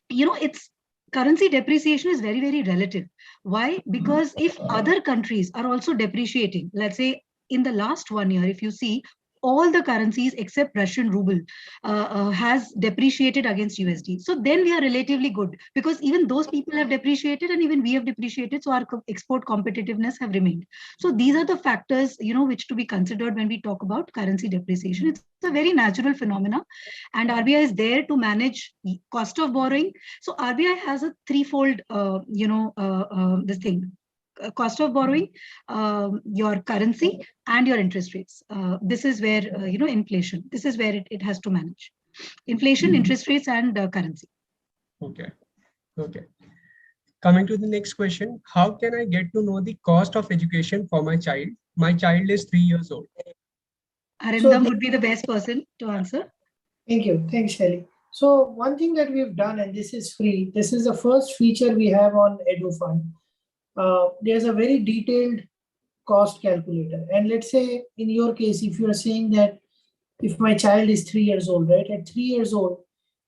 Speaker 3: it's currency depreciation is very, very relative. Why? Because if other countries are also depreciating, let's say in the last 1 year, if you see, all the currencies except Russian ruble has depreciated against USD. So then we are relatively good, because even those people have depreciated and even we have depreciated. So our export competitiveness have remained. So these are the factors, which to be considered when we talk about currency depreciation. It's a very natural phenomena, and RBI is there to manage cost of borrowing. So RBI has a threefold, this thing: cost of borrowing, your currency, and your interest rates. This is where, inflation, this is where it has to manage. Inflation, interest rates, and currency.
Speaker 1: Okay. Okay. Coming to the next question, how can I get to know the cost of education for my child? My child is 3 years old.
Speaker 3: Arindam would be the best person to answer.
Speaker 2: Thank you. Thanks, Shelly. So one thing that we've done, and this is free, this is the first feature we have on Edu Fund. There's a very detailed cost calculator. And let's say in your case, if you're saying that if my child is 3 years old, right? At 3 years old,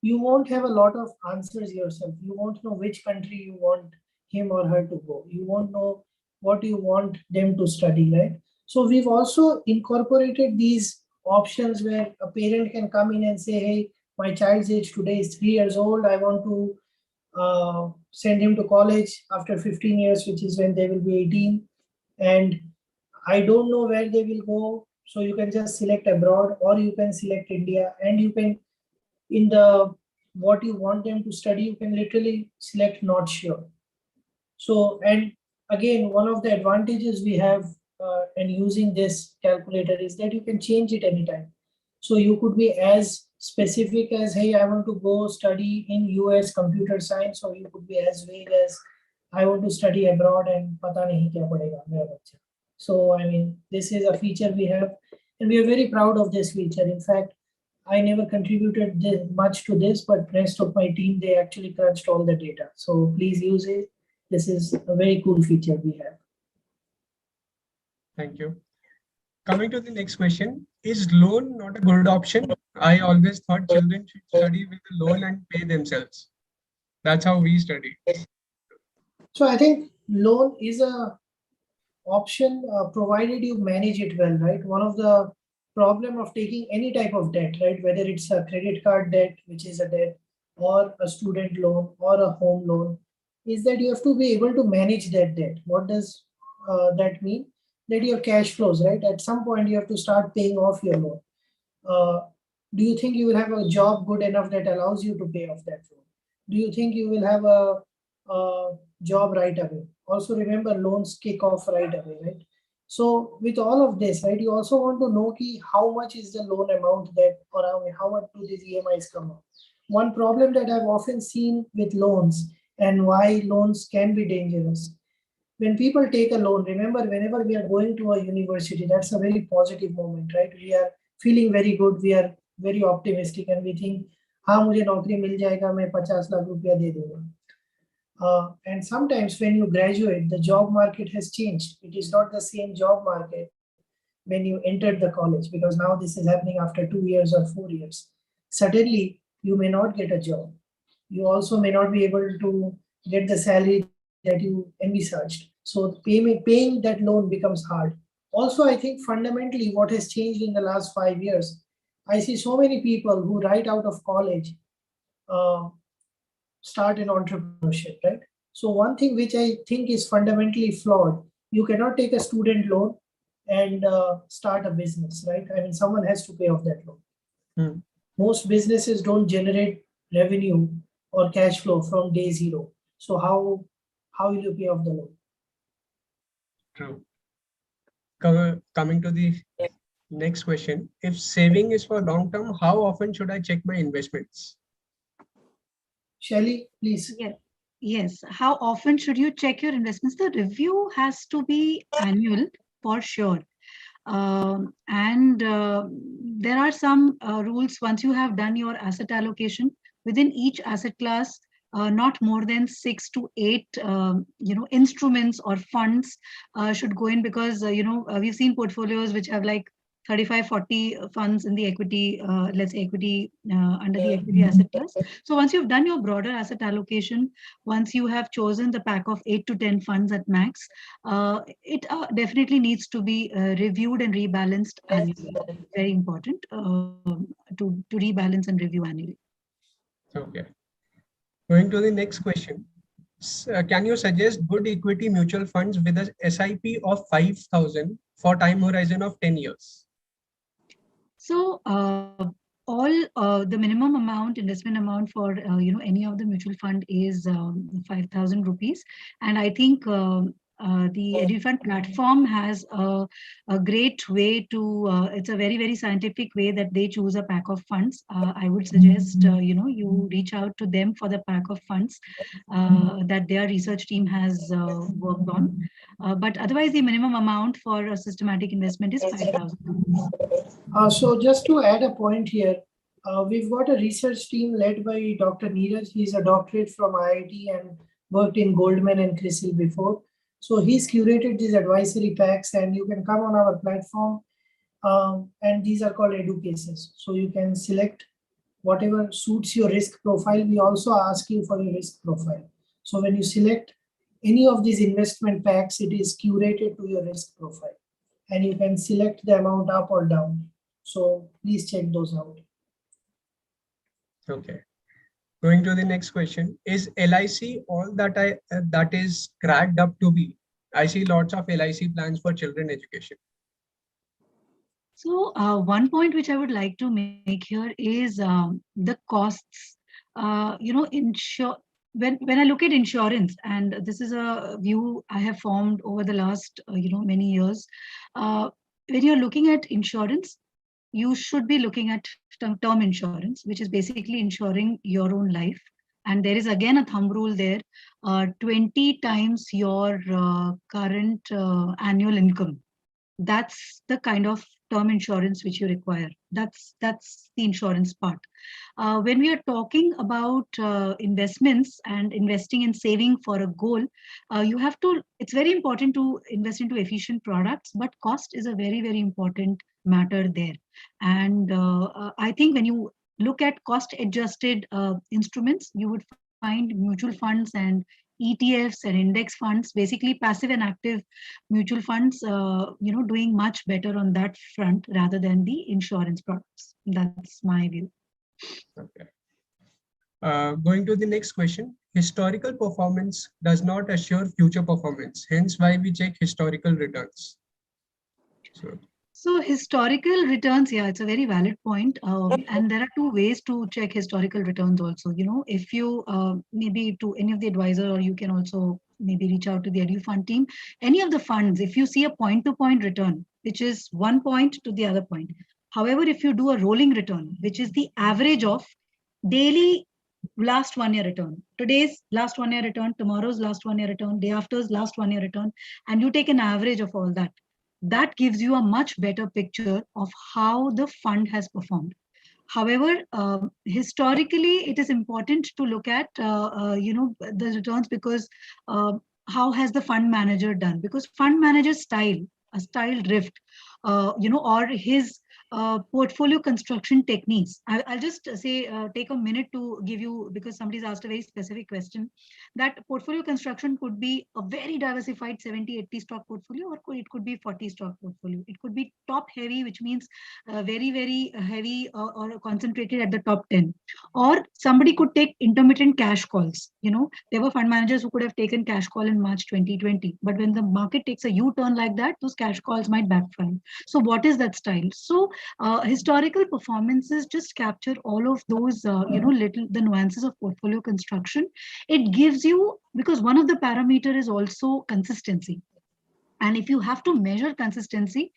Speaker 2: you won't have a lot of answers yourself. You won't know which country you want him or her to go. You won't know what you want them to study, right? So we've also incorporated these options where a parent can come in and say, hey, my child's age today is 3 years old. I want to send him to college after 15 years, which is when they will be 18. And I don't know where they will go. So you can just select abroad, or you can select India, and you can, in the what you want them to study, you can literally select not sure. So, and again, one of the advantages we have in using this calculator is that you can change it anytime. So you could be as specific as, hey, I want to go study in US computer science, or you could be as vague as, I want to study abroad and pata nahi kya padega mera bachcha. So, I mean, this is a feature we have, and we are very proud of this feature. In fact, I never contributed much to this, but rest of my team, they actually crunched all the data. So please use it. This is a very cool feature we have.
Speaker 1: Thank you. Coming to the next question, is loan not a good option? I always thought children should study with a loan and pay themselves. That's how we studied.
Speaker 2: So I think loan is a option provided you manage it well, right? One of the problem of taking any type of debt, right? Whether it's a credit card debt, which is a debt, or a student loan or a home loan, is that you have to be able to manage that debt. What does that mean? That your cash flows, right? At some point, you have to start paying off your loan. Do you think you will have a job good enough that allows you to pay off that loan? Do you think you will have a job right away? Also, remember, loans kick off right away, right? So with all of this, right, you also want to know how much is the loan amount that, or how much do these EMIs come up? One problem that I've often seen with loans and why loans can be dangerous. When people take a loan, remember, whenever we are going to a university, that's a very positive moment, right? We are feeling very good. We are very optimistic, and we think, हाँ मुझे नौकरी मिल जाएगा, मैं 50 लाख रुपया दे दूंगा. And sometimes when you graduate, the job market has changed. It is not the same job market when you entered the college, because now this is happening after 2 years or 4 years. Suddenly, you may not get a job. You also may not be able to get the salary that you envisaged. So paying that loan becomes hard. Also, I think fundamentally what has changed in the last 5 years, I see so many people who right out of college start in entrepreneurship, right? So one thing which I think is fundamentally flawed, you cannot take a student loan and start a business, right? I mean, someone has to pay off that loan. Most businesses don't generate revenue or cash flow from day zero. So how will you pay off the loan?
Speaker 1: True. Coming to the next question, if saving is for long term, how often should I check my investments?
Speaker 2: Shelly, please.
Speaker 3: Yes. How often should you check your investments? The review has to be annual for sure. And there are some rules. Once you have done your asset allocation within each asset class, not more than 6 to 8 instruments or funds should go in, because we've seen portfolios which have like 35-40 funds in the equity, let's say equity under the equity asset class. So once you've done your broader asset allocation, once you have chosen the pack of 8 to 10 funds at max, it definitely needs to be reviewed and rebalanced annually. Very important to rebalance and review annually.
Speaker 1: Okay. Going to the next question. Can you suggest good equity mutual funds with a SIP of 5,000 for time horizon of 10 years?
Speaker 3: So all the minimum amount, investment amount for any of the mutual fund is 5,000 rupees, and I think the Edu Fund platform has a great way to. It's a very scientific way that they choose a pack of funds. I would suggest you reach out to them for the pack of funds that their research team has worked on. But otherwise, the minimum amount for a systematic investment is 5,000.
Speaker 2: So just to add a point here, we've got a research team led by Dr. Neeraj. He's a doctorate from IIT and worked in Goldman and CRISIL before. So he's curated these advisory packs, and you can come on our platform, and these are called Edu cases. So you can select whatever suits your risk profile. We also ask you for your risk profile. So when you select any of these investment packs, it is curated to your risk profile, and you can select the amount up or down. So please check those out.
Speaker 1: Okay. Going to the next question. Is LIC all that is cracked up to be? I see lots of LIC plans for children education.
Speaker 3: So one point which I would like to make here is the costs. When I look at insurance, and this is a view I have formed over the last many years, when you're looking at insurance, you should be looking at term insurance, which is basically insuring your own life. And there is again a thumb rule there, 20 times your current annual income. That's the kind of term insurance which you require. That's the insurance part. When we are talking about investments and investing and saving for a goal, it's very important to invest into efficient products, but cost is a very important matter there. And I think when you look at cost adjusted instruments, you would find mutual funds and ETFs and index funds, basically passive and active mutual funds, doing much better on that front rather than the insurance products. That's my view.
Speaker 1: Okay. Going to the next question. Historical performance does not assure future performance. Hence why we check historical returns.
Speaker 3: So historical returns, yeah, it's a very valid point. And there are two ways to check historical returns also. If you maybe to any of the advisor, or you can also maybe reach out to the Edu Fund team, any of the funds, if you see a point-to-point return, which is one point to the other point. However, if you do a rolling return, which is the average of daily last 1 year return, today's last 1 year return, tomorrow's last 1 year return, day after's last 1 year return, and you take an average of all that, that gives you a much better picture of how the fund has performed. However, historically, it is important to look at the returns, because how has the fund manager done? Because fund manager's style, a style drift, or his portfolio construction techniques. I'll just say, take a minute to give you, because somebody's asked a very specific question, that portfolio construction could be a very diversified 70-80 stock portfolio, or it could be 40 stock portfolio. It could be top heavy, which means very heavy or concentrated at the top 10. Or somebody could take intermittent cash calls. There were fund managers who could have taken cash call in March 2020. But when the market takes a U-turn like that, those cash calls might backfire. So what is that style? So historical performances just capture all of those, the nuances of portfolio construction. It gives you, because one of the parameter is also consistency. And if you have to measure consistency,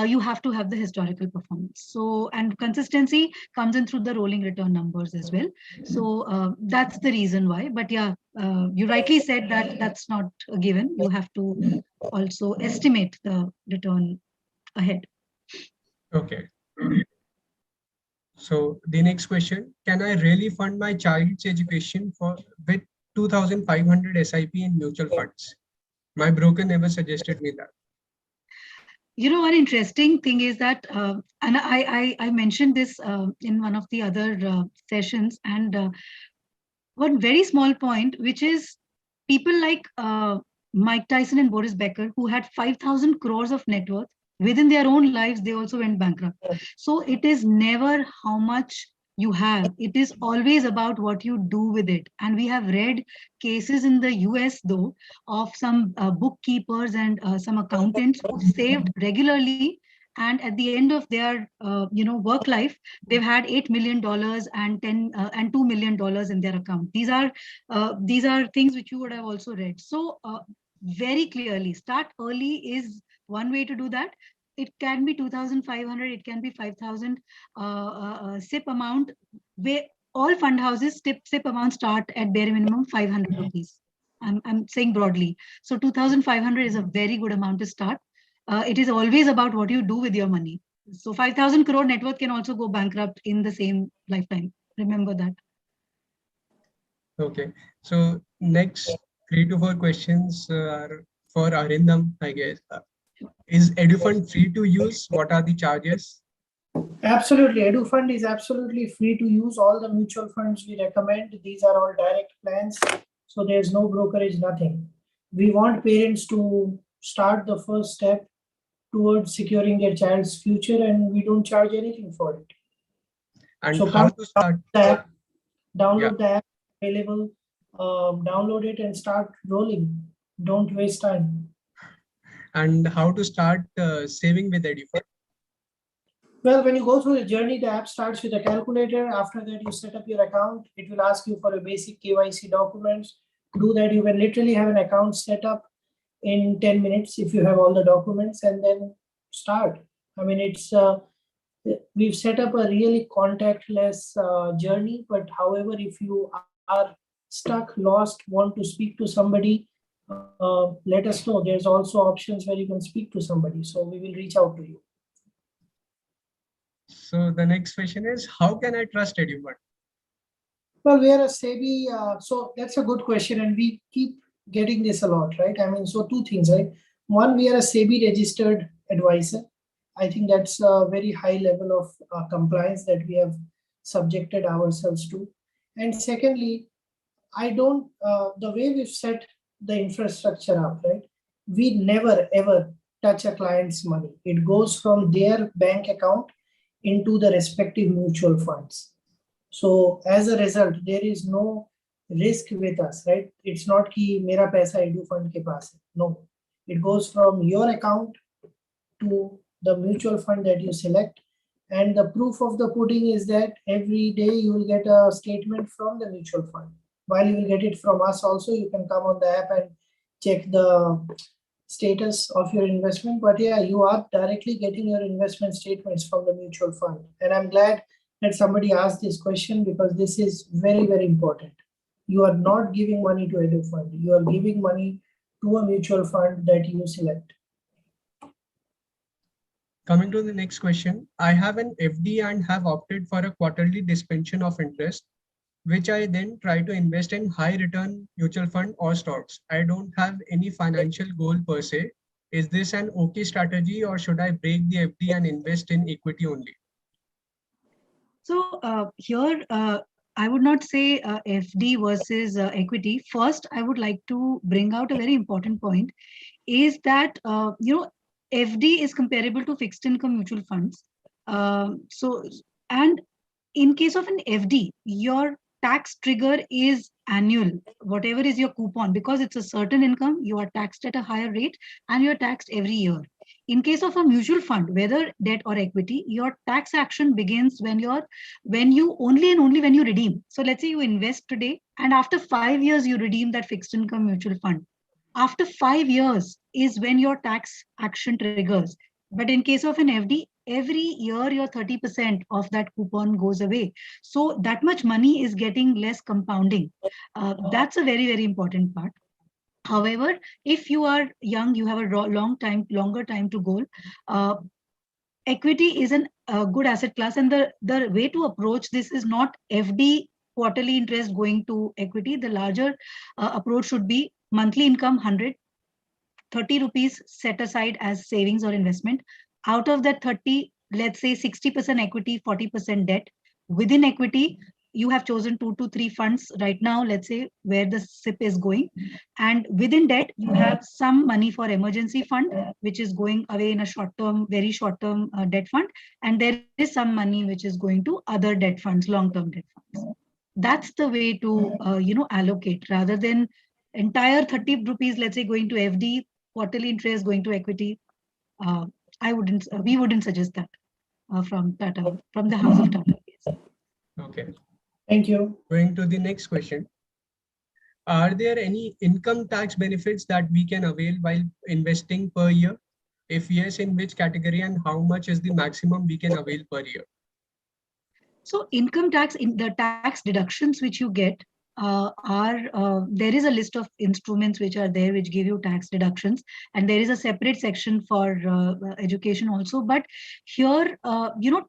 Speaker 3: you have to have the historical performance. So, and consistency comes in through the rolling return numbers as well. So that's the reason why. But yeah, you rightly said that that's not a given. You have to also estimate the return ahead.
Speaker 1: Okay. So the next question, can I really fund my child's education with 2,500 SIP in mutual funds? My broker never suggested me that.
Speaker 3: One interesting thing is that, and I mentioned this in one of the other sessions, and one very small point, which is people like Mike Tyson and Boris Becker, who had 5,000 crores of net worth within their own lives, they also went bankrupt. So it is never how much you have, it is always about what you do with it. And we have read cases in the US, though, of some bookkeepers and some accountants who saved regularly. And at the end of their work life, they've had $8 million and $2 million in their account. These are things which you would have also read. So very clearly, start early is one way to do that. It can be 2,500, it can be 5,000 SIP amount. Where all fund houses SIP amount start at bare minimum 500 rupees. I'm saying broadly. So 2,500 is a very good amount to start. It is always about what you do with your money. So 5,000 crore net worth can also go bankrupt in the same lifetime. Remember that.
Speaker 1: Okay. So next 3 to 4 questions are for Arindam, I guess. Is Edu Fund free to use? What are the charges?
Speaker 2: Absolutely. Edu Fund is absolutely free to use. All the mutual funds we recommend, these are all direct plans. So there's no brokerage, nothing. We want parents to start the first step towards securing their child's future, and we don't charge anything for it.
Speaker 1: And
Speaker 2: So
Speaker 1: how to start?
Speaker 2: Download the app available, download it and start rolling. Don't waste time.
Speaker 1: And how to start saving with Edu Fund?
Speaker 2: Well, when you go through the journey, the app starts with a calculator. After that, you set up your account. It will ask you for a basic KYC documents. Do that. You can literally have an account set up in 10 minutes if you have all the documents, and then start. I mean, we've set up a really contactless journey, but however, if you are stuck, lost, want to speak to somebody, let us know. There's also options where you can speak to somebody. So we will reach out to you.
Speaker 1: So the next question is, how can I trust Edu Fund?
Speaker 2: Well, we are a SEBI, so that's a good question, and we keep getting this a lot, right? I mean, so two things, right? One, we are a SEBI registered advisor. I think that's a very high level of compliance that we have subjected ourselves to. And secondly, the way we've set the infrastructure up, right? We never ever touch a client's money. It goes from their bank account into the respective mutual funds. So as a result, there is no risk with us, right? It's not ki mera paisa Edu Fund ke paas hai. No, it goes from your account to the mutual fund that you select. And the proof of the pudding is that every day you will get a statement from the mutual fund. While you will get it from us also, you can come on the app and check the status of your investment. But yeah, you are directly getting your investment statements from the mutual fund. And I'm glad that somebody asked this question, because this is very, very important. You are not giving money to Edu Fund. You are giving money to a mutual fund that you select.
Speaker 1: Coming to the next question, I have an FD and have opted for a quarterly dispensation of interest, which I then try to invest in high return mutual fund or stocks. I don't have any financial goal per se. Is this an okay strategy, or should I break the FD and invest in equity only?
Speaker 3: So here, I would not say FD versus equity. First, I would like to bring out a very important point, is that FD is comparable to fixed income mutual funds. And in case of an FD, your tax trigger is annual, whatever is your coupon, because it's a certain income, you are taxed at a higher rate and you're taxed every year. In case of a mutual fund, whether debt or equity, your tax action begins when you only and only when you redeem. So let's say you invest today and after 5 years you redeem that fixed income mutual fund. After 5 years is when your tax action triggers. But in case of an FD, every year your 30% of that coupon goes away. So that much money is getting less compounding. That's a very, very important part. However, if you are young, you have a longer time to goal. equity is a good asset class, and the way to approach this is not FD quarterly interest going to equity. The larger approach should be monthly income 100, 30 rupees set aside as savings or investment. Out of that 30, let's say 60% equity, 40% debt. Within equity, you have chosen 2 to 3 funds right now, let's say, where the SIP is going. And within debt, you have some money for emergency fund, which is going away in a short term, very short term debt fund. And there is some money which is going to other debt funds, long term debt funds. That's the way to allocate, rather than entire 30 rupees, let's say, going to FD, quarterly interest going to equity. We wouldn't suggest that from Tata, from the house of Tata. Yes.
Speaker 1: Okay.
Speaker 2: Thank you.
Speaker 1: Going to the next question. Are there any income tax benefits that we can avail while investing per year? If yes, in which category, and how much is the maximum we can avail per year?
Speaker 3: So income tax, in the tax deductions which you get there is a list of instruments which are there which give you tax deductions, and there is a separate section for education also. But here,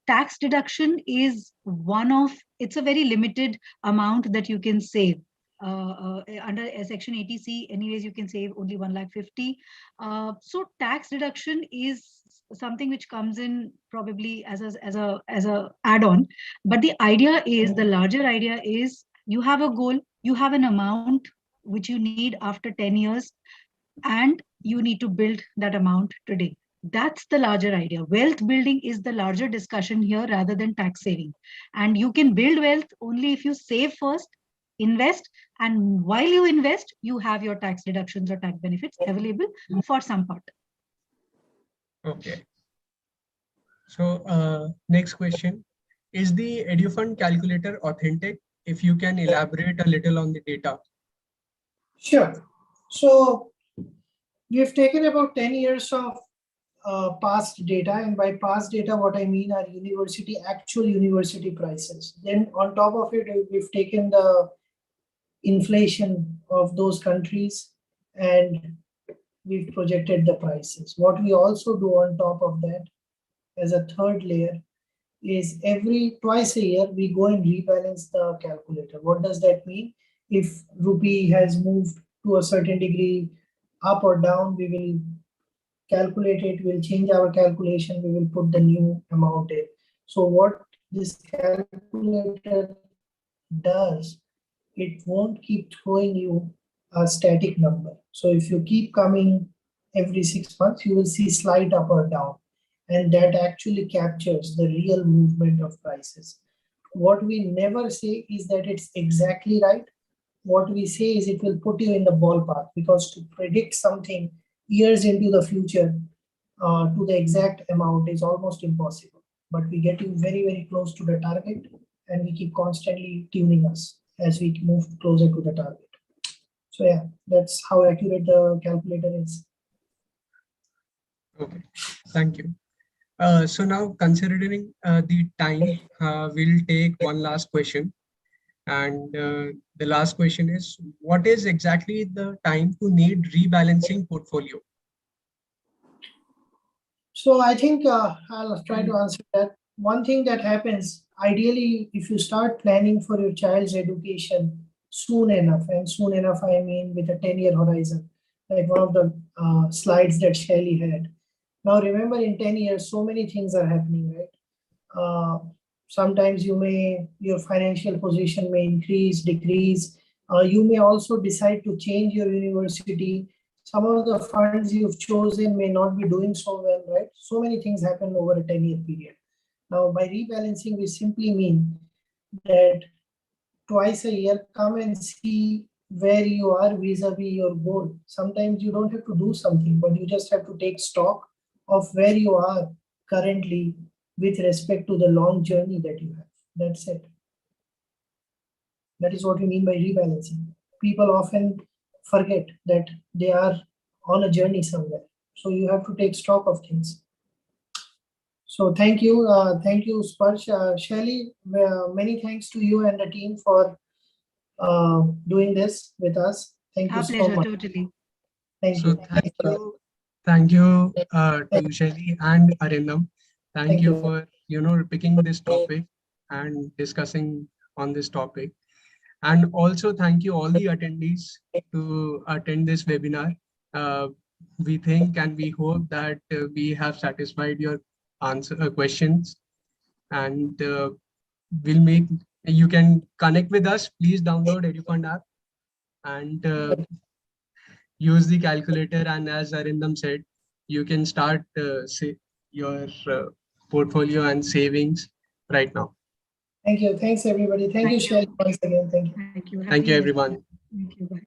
Speaker 3: tax deduction is it's a very limited amount that you can save. Under section 80C, anyways, you can save only 1,50,000. So tax deduction is something which comes in probably as a add-on. But the larger idea is, you have a goal, you have an amount which you need after 10 years, and you need to build that amount today. That's the larger idea. Wealth building is the larger discussion here rather than tax saving. And you can build wealth only if you save first, invest, and while you invest, you have your tax deductions or tax benefits available for some part.
Speaker 1: Okay. So next question. Is the Edu Fund calculator authentic? If you can elaborate a little on the data.
Speaker 2: Sure. So we've taken about 10 years of past data, and by past data, what I mean are actual university prices. Then on top of it, we've taken the inflation of those countries and we've projected the prices. What we also do on top of that, as a third layer, is twice a year we go and rebalance the calculator. What does that mean? If rupee has moved to a certain degree up or down, we will calculate it, we'll change our calculation, we will put the new amount in. So what this calculator does, it won't keep throwing you a static number. So if you keep coming every 6 months, you will see slight up or down. And that actually captures the real movement of prices. What we never say is that it's exactly right. What we say is it will put you in the ballpark, because to predict something years into the future to the exact amount is almost impossible. But we get you very, very close to the target, and we keep constantly tuning us as we move closer to the target. So yeah, that's how accurate the calculator is.
Speaker 1: Okay, thank you. So now, considering the time, we'll take one last question. And the last question is, what is exactly the time to need rebalancing portfolio?
Speaker 2: So I think I'll try to answer that. One thing that happens, ideally, if you start planning for your child's education soon enough, and soon enough, I mean with a 10-year horizon, like one of the slides that Shelly had. Now, remember, in 10 years, so many things are happening, right? Sometimes your financial position may increase, decrease. You may also decide to change your university. Some of the funds you've chosen may not be doing so well, right? So many things happen over a 10-year period. Now, by rebalancing, we simply mean that twice a year, come and see where you are vis-a-vis your goal. Sometimes you don't have to do something, but you just have to take stock of where you are currently with respect to the long journey that you have. That's it. That is what we mean by rebalancing. People often forget that they are on a journey somewhere. So you have to take stock of things. So thank you, Sparsh. Shelly, many thanks to you and the team for doing this with us. Thank you so much.
Speaker 3: Totally.
Speaker 2: Thank you.
Speaker 1: Thank you to Shelly and Arindam Thank you for picking this topic and discussing on this topic. And also thank you all the attendees to attend this webinar. We think and we hope that we have satisfied your questions, and we'll meet. You can connect with us. Please download Edu Fund app and use the calculator. And as Arindam said, you can start your portfolio and savings right now.
Speaker 2: Thank you. Thanks, everybody. Thank you, Shell, once again. Thank you.
Speaker 3: Thank you.
Speaker 1: Thank you, everyone.
Speaker 3: Thank you. Bye.